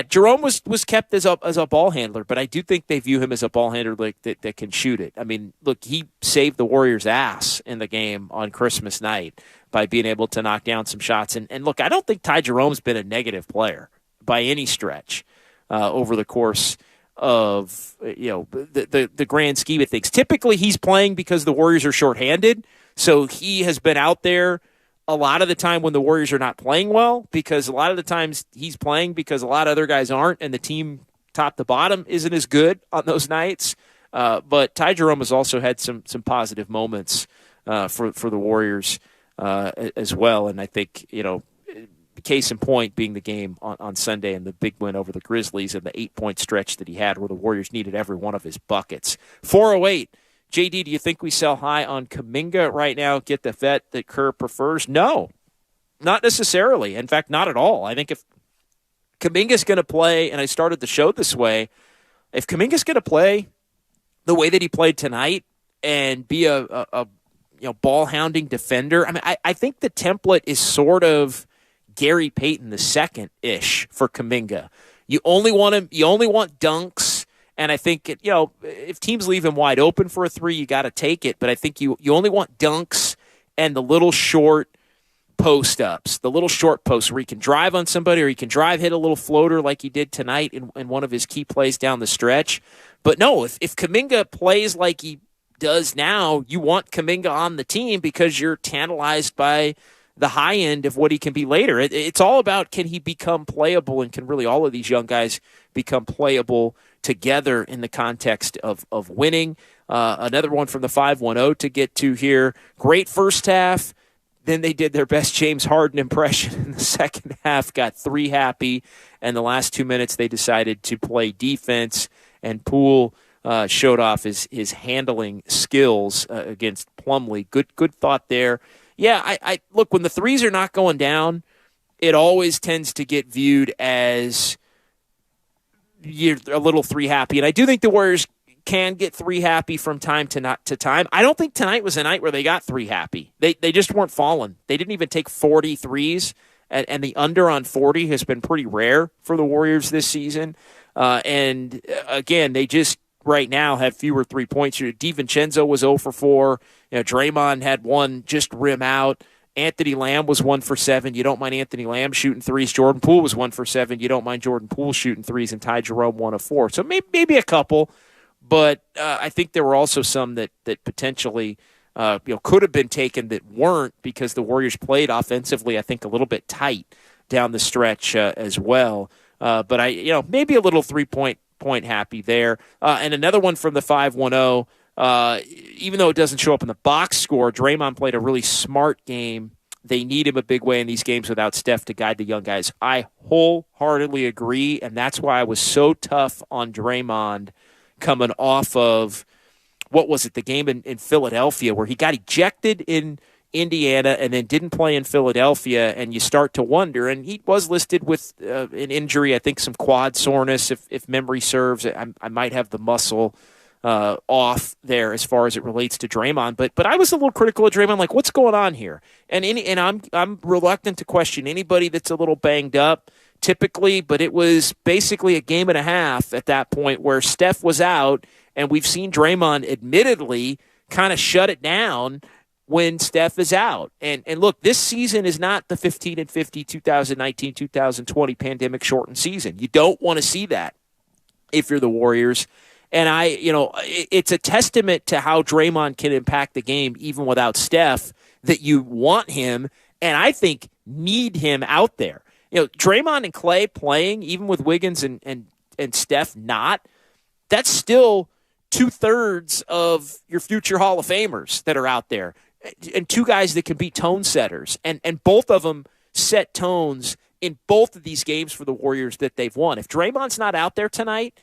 Jerome was kept as a ball handler, but I do think they view him as a ball handler that can shoot it. I mean, look, he saved the Warriors' ass in the game on Christmas night by being able to knock down some shots. And look, I don't think Ty Jerome's been a negative player by any stretch over the course of the grand scheme of things. Typically, he's playing because the Warriors are shorthanded, so he has been out there a lot of the time when the Warriors are not playing well, because a lot of the times he's playing because a lot of other guys aren't, and the team top to bottom isn't as good on those nights. But Ty Jerome has also had some positive moments for the Warriors as well. And I think, case in point being the game on Sunday and the big win over the Grizzlies and the 8-point stretch that he had where the Warriors needed every one of his buckets. 408. JD, do you think we sell high on Kuminga right now, get the vet that Kerr prefers? No, not necessarily. In fact, not at all. I think if Kuminga's going to play, and I started the show this way, if Kuminga's going to play the way that he played tonight and be a ball-hounding defender, I mean, I think the template is sort of Gary Payton II-ish for Kuminga. You only want him. You only want dunks. And I think, if teams leave him wide open for a three, you got to take it. But I think you only want dunks and the little short post-ups, the little short posts where he can drive on somebody or he can hit a little floater like he did tonight in one of his key plays down the stretch. But no, if Kuminga plays like he does now, you want Kuminga on the team because you're tantalized by the high end of what he can be later. It's all about, can he become playable, and can really all of these young guys become playable together in the context of winning. Another one from the 510 to get to here. Great first half. Then they did their best James Harden impression in the second half, got 3 happy, and the last 2 minutes they decided to play defense, and Poole showed off his handling skills against Plumlee. Good thought there. Yeah, I look, when the threes are not going down, it always tends to get viewed as you're a little 3 happy. And I do think the Warriors can get 3 happy from time to time. I don't think tonight was a night where they got 3 happy. They just weren't falling. They didn't even take 40 threes, and the under on 40 has been pretty rare for the Warriors this season. And again, they just right now have fewer 3-points. DiVincenzo was 0 for 4. Draymond had 1 just rim out. Anthony Lamb was 1 for 7. You don't mind Anthony Lamb shooting threes. Jordan Poole was 1 for 7. You don't mind Jordan Poole shooting threes. And Ty Jerome 1 of 4. So maybe a couple, but I think there were also some that potentially could have been taken that weren't, because the Warriors played offensively, I think, a little bit tight down the stretch as well. But maybe a little 3-point happy there. And another one from the 510. Even though it doesn't show up in the box score, Draymond played a really smart game. They need him a big way in these games without Steph to guide the young guys. I wholeheartedly agree, and that's why I was so tough on Draymond coming off of, what was it, the game in Philadelphia, where he got ejected in Indiana and then didn't play in Philadelphia, and you start to wonder. And he was listed with an injury, I think some quad soreness, if memory serves. I might have the muscle off there as far as it relates to Draymond, but I was a little critical of Draymond, like, what's going on here? And I'm reluctant to question anybody that's a little banged up typically, but it was basically a game and a half at that point where Steph was out, and we've seen Draymond admittedly kind of shut it down when Steph is out. And look, this season is not the 15-50 2019-2020 pandemic shortened season. You don't want to see that if you're the Warriors. And it's a testament to how Draymond can impact the game even without Steph, that you want him, and I think need him out there. Draymond and Clay playing, even with Wiggins and Steph not, that's still 2/3 of your future Hall of Famers that are out there, and 2 guys that can be tone setters. And both of them set tones in both of these games for the Warriors that they've won. If Draymond's not out there tonight,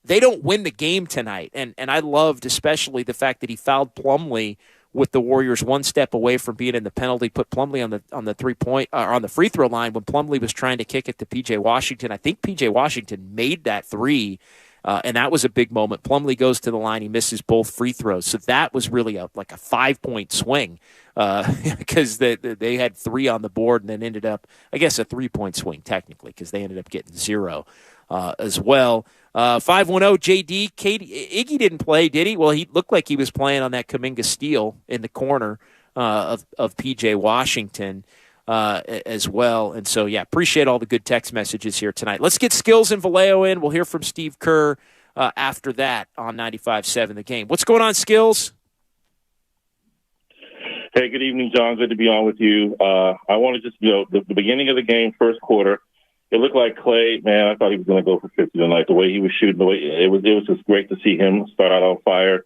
they don't win the game tonight. And I loved especially the fact that he fouled Plumlee with the Warriors 1 step away from being in the penalty, put Plumlee on the 3-point or on the free throw line when Plumlee was trying to kick it to P.J. Washington. I think P.J. Washington made that 3, and that was a big moment. Plumlee goes to the line, he misses both free throws, so that was really like a 5-point swing because they had 3 on the board and then ended up, I guess, a 3-point swing technically, because they ended up getting 0 as well. 510 JD, Iggy didn't play, did he? Well, he looked like he was playing on that Kuminga steal in the corner of P.J. Washington as well. And so, yeah, appreciate all the good text messages here tonight. Let's get Skills and Vallejo in. We'll hear from Steve Kerr after that on 95.7 The Game. What's going on, Skills? Hey, good evening, John. Good to be on with you. I want to just, the beginning of the game, first quarter, it looked like Clay, man, I thought he was going to go for 50 tonight. The way he was shooting, it was just great to see him start out on fire.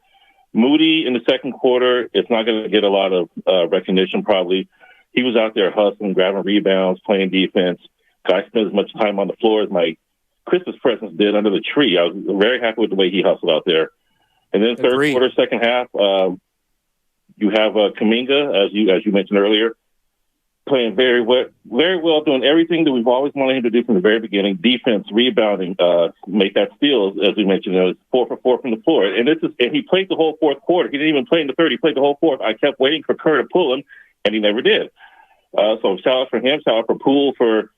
Moody in the second quarter, it's not going to get a lot of recognition probably. He was out there hustling, grabbing rebounds, playing defense. I spent as much time on the floor as my Christmas presents did under the tree. I was very happy with the way he hustled out there. And then third quarter, second half, you have Kuminga, as you mentioned earlier, playing very well, doing everything that we've always wanted him to do from the very beginning: defense, rebounding, make that steal, as we mentioned. It was 4 for 4 from the floor, and he played the whole fourth quarter. He didn't even play in the third; he played the whole fourth. I kept waiting for Kerr to pull him, and he never did. So shout out for him, shout out for Poole for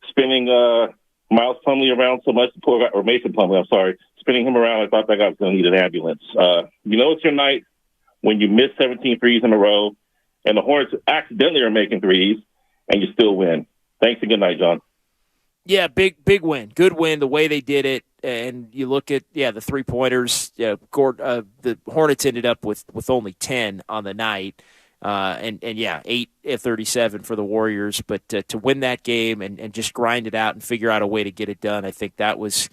spinning Miles Plumlee around so much, or Mason Plumlee, I'm sorry, spinning him around. I thought that guy was going to need an ambulance. It's your night when you miss 17 threes in a row, and the Hornets accidentally are making threes, and you still win. Thanks and good night, John. Yeah, big win. Good win, the way they did it. And you look at, the three-pointers. The Hornets ended up with only 10 on the night. 8 at 37 for the Warriors. But to win that game and just grind it out and figure out a way to get it done, I think that was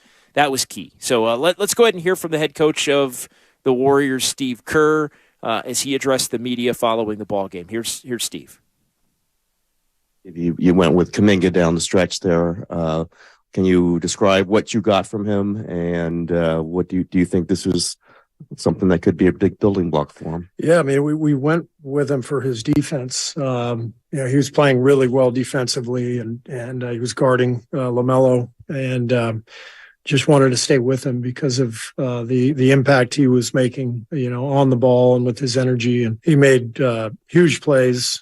key. So let's go ahead and hear from the head coach of the Warriors, Steve Kerr, as he addressed the media following the ball game. Here's Steve. You went with Kuminga down the stretch there. Can you describe what you got from him, and what do you think this is something that could be a big building block for him? Yeah, I mean, we went with him for his defense. He was playing really well defensively, and he was guarding LaMelo, and just wanted to stay with him because of the impact he was making, on the ball and with his energy. And he made huge plays,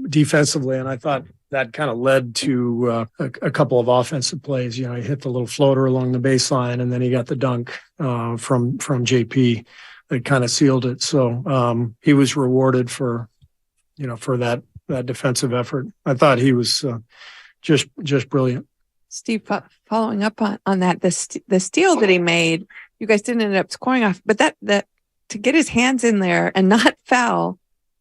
defensively. And I thought that kind of led to a couple of offensive plays. He hit the little floater along the baseline, and then he got the dunk from JP that kind of sealed it. So he was rewarded for that defensive effort. I thought he was just brilliant. Steve, following up on that, the steal that he made, you guys didn't end up scoring off, but that to get his hands in there and not foul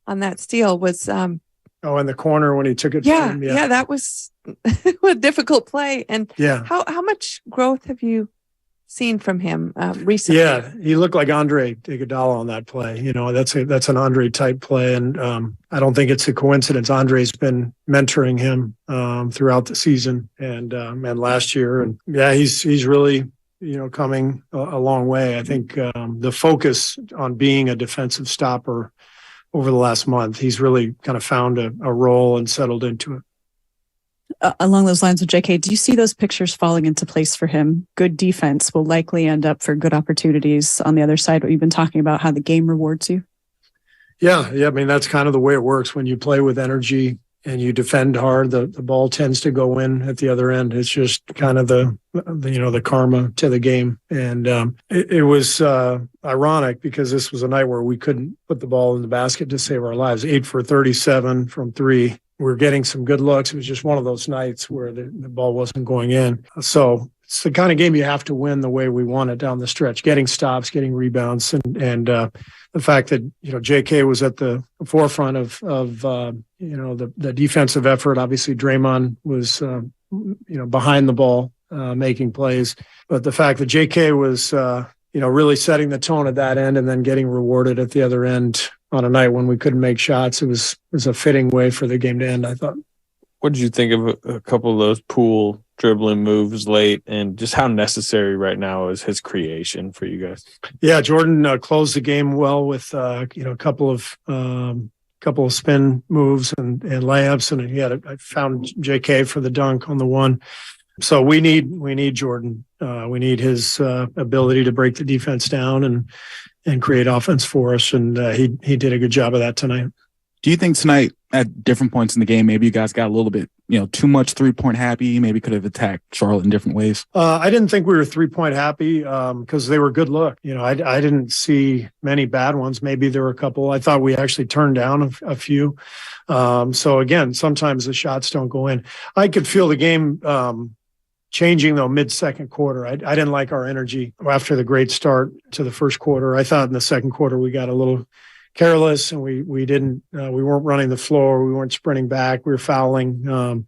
on that steal was in the corner when he took it. Yeah, that was a difficult play. And how much growth have you seen from him recently? Yeah, he looked like Andre Iguodala on that play. That's an Andre type play, and I don't think it's a coincidence. Andre's been mentoring him throughout the season and last year, and he's really coming a long way. I think the focus on being a defensive stopper over the last month, he's really kind of found a role and settled into it. Along those lines with JK, do you see those pictures falling into place for him? Good defense will likely end up for good opportunities on the other side, what you've been talking about, how the game rewards you. Yeah. I mean, that's kind of the way it works. When you play with energy and you defend hard, the ball tends to go in at the other end. It's just kind of the karma to the game. And it was ironic because this was a night where we couldn't put the ball in the basket to save our lives. 8 for 37 from three. We're getting some good looks. It was just one of those nights where the ball wasn't going in. So it's the kind of game you have to win the way we won it down the stretch, getting stops, getting rebounds. And the fact that, JK was at the forefront of the defensive effort. Obviously, Draymond was, behind the ball, making plays. But the fact that JK was, really setting the tone at that end and then getting rewarded at the other end on a night when we couldn't make shots, it was a fitting way for the game to end, I thought. What did you think of a couple of those Poole dribbling moves late, and just how necessary right now is his creation for you guys? Yeah, Jordan closed the game well with a couple of spin moves and layups, and I found JK for the dunk on the one. So we need Jordan. We need his ability to break the defense down and create offense for us, and he did a good job of that tonight. Do you think tonight, at different points in the game, maybe you guys got a little bit, too much 3-point happy? Maybe could have attacked Charlotte in different ways? I didn't think we were 3-point happy because they were good look. I didn't see many bad ones. Maybe there were a couple. I thought we actually turned down a few. So again, sometimes the shots don't go in. I could feel the game changing though mid-second quarter. I didn't like our energy after the great start to the first quarter. I thought in the second quarter we got a little careless, and we weren't running the floor. We weren't sprinting back. We were fouling.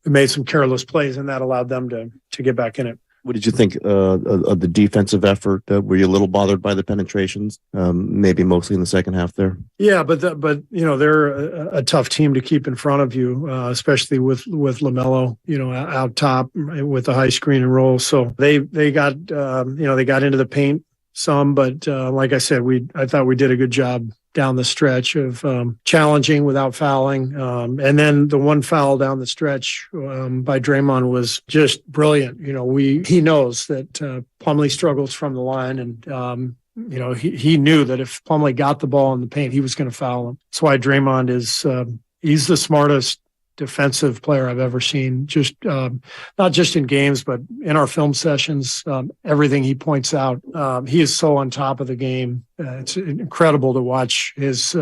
We made some careless plays, and that allowed them to get back in it. What did you think of the defensive effort? Were you a little bothered by the penetrations? Maybe mostly in the second half there. Yeah, but they're a tough team to keep in front of you, especially with LaMelo, out top with the high screen and roll. So they got they got into the paint some, but like I said, I thought we did a good job down the stretch of challenging without fouling. And then the one foul down the stretch by Draymond was just brilliant. He knows that Plumlee struggles from the line, and he knew that if Plumlee got the ball in the paint, he was going to foul him. That's why Draymond is he's the smartest defensive player I've ever seen, just not just in games, but in our film sessions. Everything he points out, he is so on top of the game. It's incredible to watch his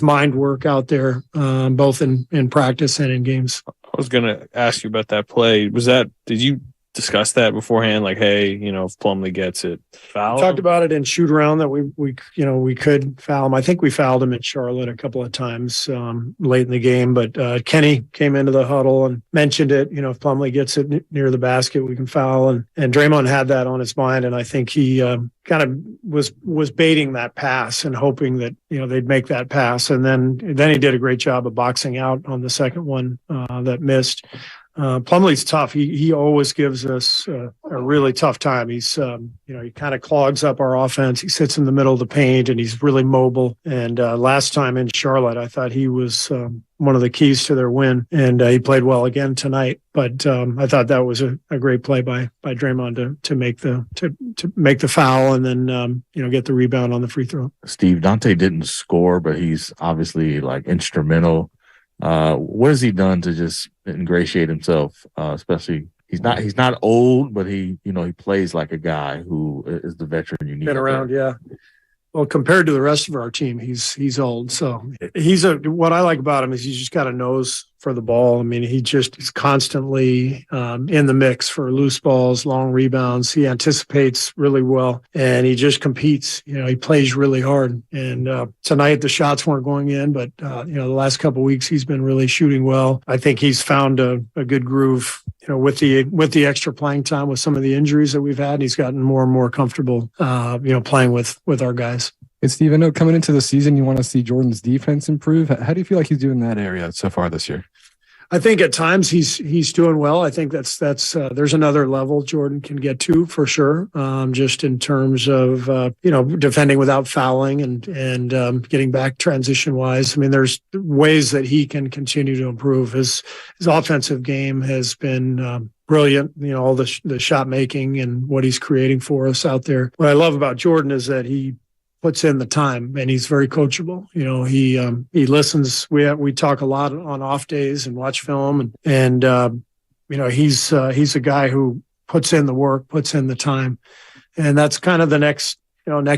mind work out there, both in practice and in games. I was going to ask you about that play. Did you discuss that beforehand? Like, hey, if Plumlee gets it, foul. We talked about it in shoot around that we could foul him. I think we fouled him in Charlotte a couple of times late in the game, but Kenny came into the huddle and mentioned it. If Plumlee gets it near the basket, we can foul. And Draymond had that on his mind, and I think he kind of was baiting that pass and hoping that they'd make that pass. And then he did a great job of boxing out on the second one that missed. Plumlee's tough. He always gives us a really tough time. He's he kind of clogs up our offense. He sits in the middle of the paint, and he's really mobile. And last time in Charlotte, I thought he was one of the keys to their win, and he played well again tonight. But I thought that was a great play by Draymond to make the foul and then get the rebound on the free throw. Steve, Dante didn't score, but he's obviously instrumental. What has he done to just ingratiate himself? Especially he's not old, but he plays like a guy who is the veteran you need. Been around, yeah. Well, compared to the rest of our team, he's old. So what I like about him is he's just got a nose for the ball. I mean, he's constantly in the mix for loose balls, long rebounds. He anticipates really well, and he just competes. He plays really hard. And tonight the shots weren't going in, but the last couple of weeks he's been really shooting well. I think he's found a good groove. With the extra playing time, with some of the injuries that we've had, he's gotten more and more comfortable, playing with our guys. And Steve, I know coming into the season, you want to see Jordan's defense improve. How do you feel like he's doing in that area so far this year? I think at times he's doing well. I think that's there's another level Jordan can get to for sure. Just in terms of defending without fouling and getting back transition wise. I mean, there's ways that he can continue to improve. His offensive game has been brilliant. All the shot making and what he's creating for us out there. What I love about Jordan is that he puts in the time, and he's very coachable. He listens. We talk a lot on off days and watch film, and he's a guy who puts in the work, puts in the time, and that's kind of the next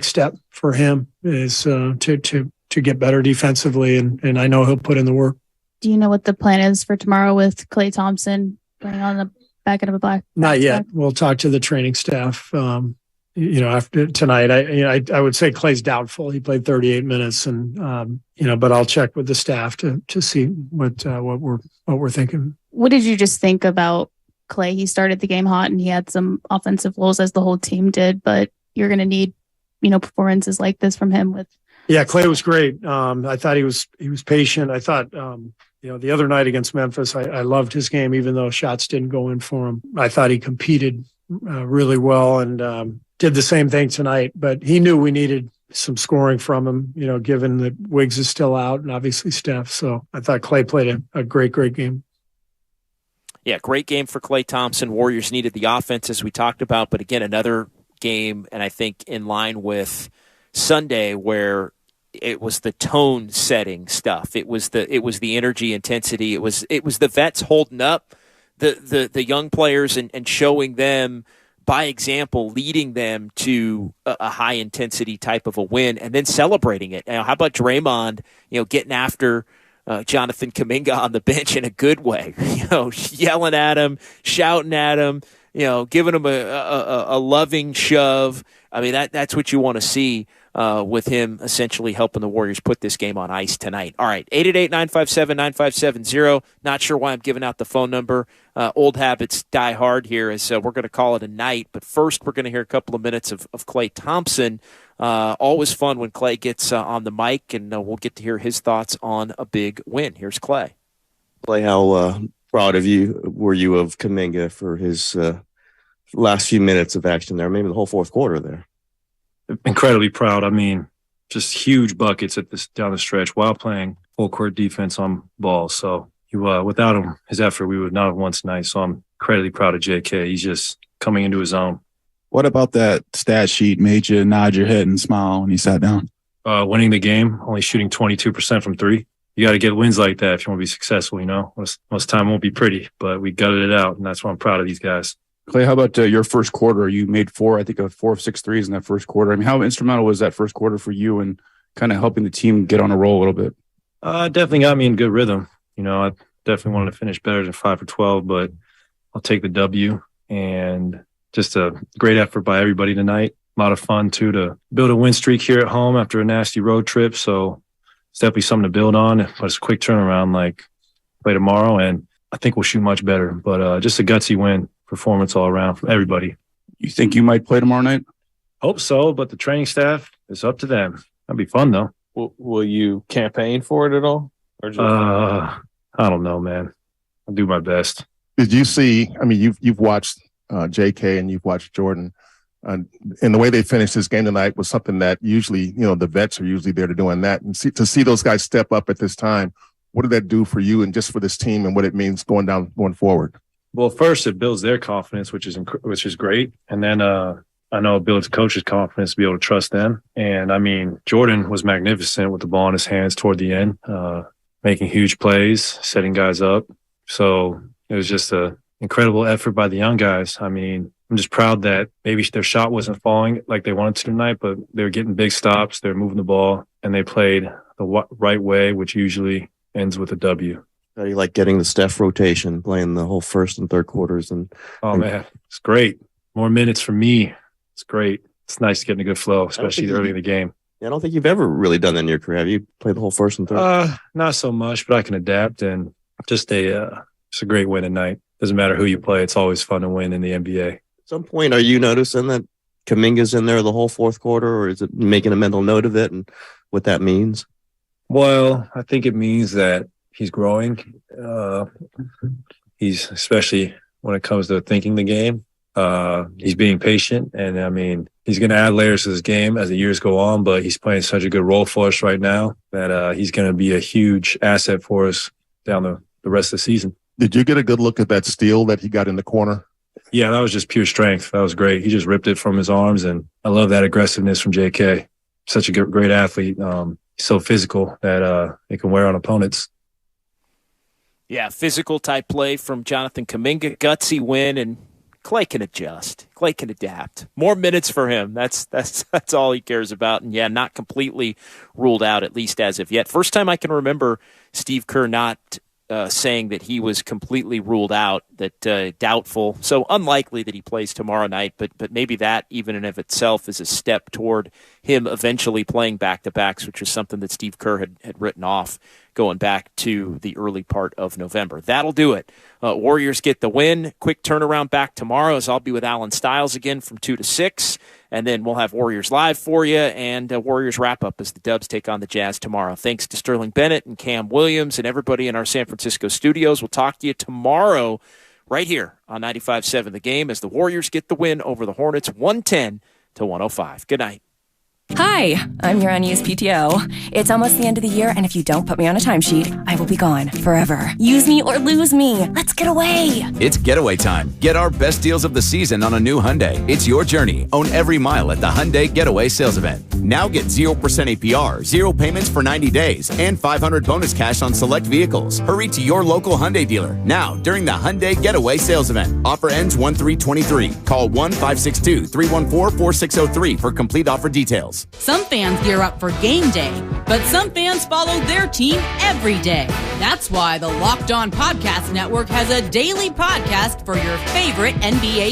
step for him is to get better defensively, and I know he'll put in the work. Do you know what the plan is for tomorrow with Klay Thompson playing on the back end of a black? Not yet. We'll talk to the training staff. After tonight, I would say Klay's doubtful. He played 38 minutes, and but I'll check with the staff to see what we're thinking. What did you just think about Klay? He started the game hot, and he had some offensive lows, as the whole team did. But you're going to need, performances like this from him. Klay was great. I thought he was patient. I thought the other night against Memphis, I loved his game, even though shots didn't go in for him. I thought he competed really well and did the same thing tonight, but he knew we needed some scoring from him, given that Wiggs is still out and obviously Steph. So I thought Klay played a great game. Yeah, great game for Klay Thompson. Warriors needed the offense, as we talked about, but again, another game, and I think in line with Sunday, where it was the tone setting stuff. It was the energy, intensity. It was the vets holding up the young players and showing them by example, leading them to a high intensity type of a win, and then celebrating it. How about Draymond, getting after Jonathan Kuminga on the bench in a good way, yelling at him, shouting at him, giving him a loving shove. I mean, that's what you want to see with him essentially helping the Warriors put this game on ice tonight. All right, 888-957-9570. Not sure why I'm giving out the phone number. Old habits die hard here, as we're going to call it a night. But first, we're going to hear a couple of minutes of Klay Thompson. Always fun when Klay gets on the mic, and we'll get to hear his thoughts on a big win. Here's Klay. Klay, how proud of you were you of Kuminga for his last few minutes of action there, maybe the whole fourth quarter there? Incredibly proud. I mean, just huge buckets at this down the stretch while playing full court defense on ball. So without him, his effort, we would not have won tonight. So I'm incredibly proud of JK. He's just coming into his own. What about that stat sheet made you nod your head and smile when you sat down? Winning the game, only shooting 22% from three. You got to get wins like that if you want to be successful. Most time won't be pretty, but we gutted it out, and that's why I'm proud of these guys. Klay, how about your first quarter? You made 4 of 6 threes in that first quarter. I mean, how instrumental was that first quarter for you and kind of helping the team get on a roll a little bit? Definitely got me in good rhythm. I definitely wanted to finish better than 5 for 12, but I'll take the W. And just a great effort by everybody tonight. A lot of fun, too, to build a win streak here at home after a nasty road trip. So it's definitely something to build on. But it's a quick turnaround, like play tomorrow, and I think we'll shoot much better. But just a gutsy win. Performance all around from everybody. You think you might play tomorrow night? Hope so, but the training staff, it's up to them. That'd be fun, though. Will you campaign for it at all? Or just... I don't know, man. I'll do my best. Did you see, I mean, you've watched JK and you've watched Jordan, and the way they finished this game tonight was something that usually, the vets are usually there to doing that. And to see those guys step up at this time, what did that do for you and just for this team and what it means going forward? Well, first it builds their confidence, which is great, and then I know it builds coaches' confidence to be able to trust them. And I mean, Jordan was magnificent with the ball in his hands toward the end, making huge plays, setting guys up. So it was just an incredible effort by the young guys. I mean, I'm just proud that maybe their shot wasn't falling like they wanted to tonight, but they were getting big stops, they were moving the ball, and they played the right way, which usually ends with a W. How do you like getting the Steph rotation, playing the whole first and third quarters? Man, it's great. More minutes for me. It's great. It's nice to get in a good flow, especially early in the game. I don't think you've ever really done that in your career. Have you played the whole first and third? Not so much, but I can adapt, and just it's a great win tonight. Doesn't matter who you play. It's always fun to win in the NBA. At some point, are you noticing that Kuminga's in there the whole fourth quarter, or is it making a mental note of it and what that means? Well, I think it means that he's growing. He's, especially when it comes to thinking the game, he's being patient. And I mean, he's going to add layers to his game as the years go on, but he's playing such a good role for us right now that he's going to be a huge asset for us down the rest of the season. Did you get a good look at that steal that he got in the corner? Yeah, that was just pure strength. That was great. He just ripped it from his arms, and I love that aggressiveness from JK. Such a great athlete. He's so physical that he can wear on opponents. Yeah, physical type play from Jonathan Kuminga, gutsy win, and Klay can adjust. Klay can adapt. More minutes for him. That's all he cares about. And yeah, not completely ruled out, at least as of yet. First time I can remember Steve Kerr not saying that he was completely ruled out, that doubtful. So unlikely that he plays tomorrow night, but maybe that even in of itself is a step toward him eventually playing back-to-backs, which is something that Steve Kerr had written off going back to the early part of November. That'll do it. Warriors get the win. Quick turnaround back tomorrow, as I'll be with Alan Stiles again from 2 to 6. And then we'll have Warriors Live for you and Warriors Wrap-Up as the Dubs take on the Jazz tomorrow. Thanks to Sterling Bennett and Cam Williams and everybody in our San Francisco studios. We'll talk to you tomorrow right here on 95.7 The Game as the Warriors get the win over the Hornets 110-105. Good night. Hi, I'm your unused PTO. It's almost the end of the year, and if you don't put me on a timesheet, I will be gone forever. Use me or lose me. Let's get away. It's getaway time. Get our best deals of the season on a new Hyundai. It's your journey. Own every mile at the Hyundai Getaway Sales Event. Now get 0% APR, 0 payments for 90 days, and $500 bonus cash on select vehicles. Hurry to your local Hyundai dealer now during the Hyundai Getaway Sales Event. Offer ends 1/3/23. Call 1-562-314-4603 for complete offer details. Some fans gear up for game day, but some fans follow their team every day. That's why the Locked On Podcast Network has a daily podcast for your favorite NBA